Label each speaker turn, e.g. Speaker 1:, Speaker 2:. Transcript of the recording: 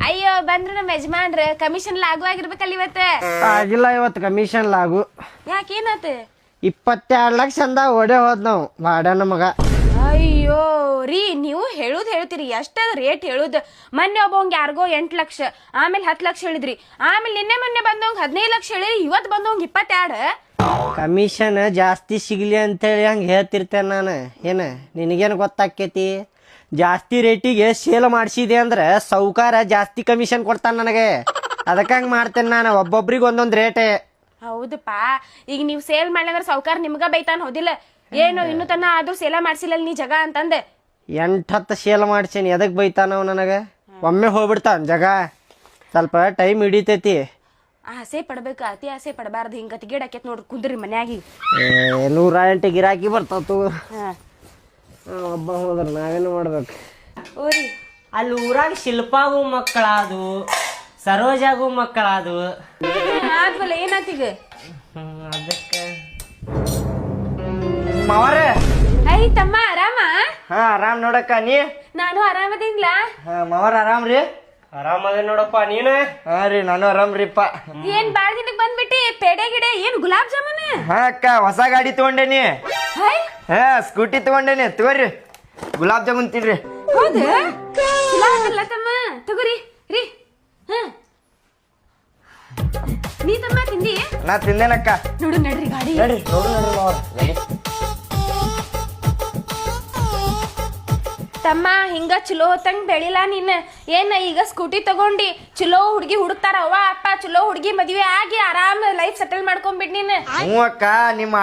Speaker 1: ಅಯ್ಯೋ ಬಂದ್ರು ನಮ್ಮ ಯಜಮಾನ್ರ ಕಮಿಷನ್ ಲಾಗು ಆಗಿರ್ಬೇಕಲ್ಲ ಇವತ್ತ.
Speaker 2: ಆಗಿಲ್ಲ ಇವತ್ತು ಕಮಿಷನ್ ಲಾಗು.
Speaker 1: ಯಾಕೇನಾತ?
Speaker 2: 22 ಲಕ್ಷ ಅಂದ ಓಡೇ ಹೋದ್ ನಾವು ಬಾಡನ ಮಗ.
Speaker 1: ಅಯ್ಯೋ ರೀ, ನೀವು ಹೇಳ್ತೀರಿ ಎಷ್ಟ ರೇಟ್ ಹೇಳುದ್. ಮೊನ್ನೆ ಒಬ್ಬವಂಗ ಯಾರಿಗೋ 8 ಲಕ್ಷ, ಆಮೇಲೆ 10 ಲಕ್ಷ ಹೇಳಿದ್ರಿ, ಆಮೇಲೆ ನಿನ್ನೆ ಮೊನ್ನೆ ಬಂದವಂಗ 15 ಲಕ್ಷ ಹೇಳಿರಿ, ಇವತ್ ಬಂದವಂಗ 22.
Speaker 2: ಕಮಿಷನ್ ಜಾಸ್ತಿ ಸಿಗ್ಲಿ ಅಂತೇಳಿ ಹಂಗೆ ಹೇಳ್ತಿರ್ತೇನೆ ನಾನು. ಏನು ನಿನಗೇನು ಗೊತ್ತಾಕೇತಿ? ಜಾಸ್ತಿ ರೇಟಿಗೆ ಸೇಲ್ ಮಾಡಿಸಿದೆ ಅಂದ್ರೆ ಸೌಕಾರ ಜಾಸ್ತಿ ಕಮಿಷನ್ ಕೊಡ್ತಾನೆ ನನಗೆ. ಅದಕ್ಕೆ ಹಂಗೆ ಮಾಡ್ತೇನೆ ನಾನು. ಒಬ್ಬೊಬ್ರಿಗೆ ಒಂದೊಂದು ರೇಟೇ.
Speaker 1: ಹೌದಪ್ಪಾ, ಈಗ ನೀವು ಸೇಲ್ ಮಾಡ್ಲಂದ್ರೆ ಸೌಕಾರ ನಿಮ್ಗ ಬೈತಾನ ಹೌದಿಲ್ಲ? ಏನು ಇನ್ನು ತನ ಆದ್ರೂ ಸೇಲ ಮಾಡ್ಸಿಲ್ಲ ನೀ ಜಗ ಅಂತಂದೆ.
Speaker 2: 8-10 ಸೇಲ್ ಮಾಡ್ಸೇನಿ, ಎದಕ್ ಬೈತಾನವ್ ನನಗೆ? ಒಮ್ಮೆ ಹೋಗ್ಬಿಡ್ತಾನ ಜಗ. ಸ್ವಲ್ಪ ಟೈಮ್ ಹಿಡಿತೈತಿ.
Speaker 1: ಆಸೆ ಪಡ್ಬೇಕು, ಅತಿ ಆಸೆ ಪಡಬಾರ್ದು. ಹಿಂಗ ತಿಗೇಡಾಕೇತ್ ನೋಡ್ರಿ, ಕುಂದ್ರಿ ಮನ್ಯಾಗಿ.
Speaker 2: 108 ಗಿರಾಕಿ ಬರ್ತಾತು. ಒಬ್ಬ ಹೋದ್ರ ನಾವೇನು ಮಾಡ್ಬೇಕು?
Speaker 1: ಊರಿ
Speaker 3: ಅಲ್ಲಿ ಊರಾಗ ಶಿಲ್ಪಾಗೂ ಮಕ್ಕಳಾದು, ಸರೋಜಾಗೂ ಮಕ್ಕಳಾದು.
Speaker 1: ಆದ್ವಲ್ಲ, ಏನಾತೀಗ?
Speaker 3: ಅದಕ್ಕೆ
Speaker 2: ಮಾವರೇ.
Speaker 1: ಐ ತಮ್ಮ ಆರಾಮ?
Speaker 2: ಹಾ ಆರಾಮ್ ನೋಡಕ್ಕ. ನೀ?
Speaker 1: ನಾನು ಆರಾಮದಿನ್ಲಾ.
Speaker 2: ಮಾವರ ಆರಾಮ್ರಿ?
Speaker 3: ಆರಾಮದ ನೋಡಪ್ಪ. ನೀನು?
Speaker 2: ಹಾ ರೀ, ನಾನು ಆರಾಮ್ರಿಪ್ಪ.
Speaker 1: ಏನ್ ಬಾಳ ದಿನಕ್ ಬಂದ್ಬಿಟ್ಟಿ? ಪೇಡೆ ಗಿಡೆ ಏನ್ ಗುಲಾಬ್ ಜಾಮೂನ್?
Speaker 2: ಹಾ ಅಕ್ಕ, ಹೊಸ ಗಾಡಿ ತಗೊಂಡೇನಿ. ಹಾ ಸ್ಕೂಟಿ ತಗೊಂಡೇನಿ. ತಗೋರಿ, ಗುಲಾಬ್ ಜಾಮೂನ್ ತಿನ್ರಿ.
Speaker 1: ಹೌದ? ಚಲೋ ಆತಲ್ಲ ತಮ್ಮ, ತಗೋರಿ ರೀ. ಹ ನೀ ತಮ್ಮ ತಿಂದಿ?
Speaker 2: ನಾ ತಿಂದೇನಕ್ಕ.
Speaker 1: ನೋಡು ನಡ್ರಿ ಗಾಡಿ.
Speaker 2: ನಡಿ ನೋಡ್ರಿ ಮಾವರ್.
Speaker 1: ತಮ್ಮ ಹಿಂಗ ಚಲೋ ಹೊತ್ತಂಗ್ ಬೆಳಿಲ್ಲ ನೀನ್. ಏನ ಈಗ ಸ್ಕೂಟಿ ತಗೊಂಡಿ, ಚಲೋ ಹುಡ್ಗಿ ಹುಡುಕ್ತಾರ ಅವ್ವ ಅಪ್ಪ, ಚಲೋ ಹುಡ್ಗಿ ಮದ್ವೆ ಆಗಿ ಆರಾಮ್ ಲೈಫ್ ಸೆಟಲ್ ಮಾಡ್ಕೊಂಡ್ಬಿಡ್ ನೀನ್.
Speaker 2: ಹ್ಞೂ ಅಕ್ಕ, ನಿಮ್ಮ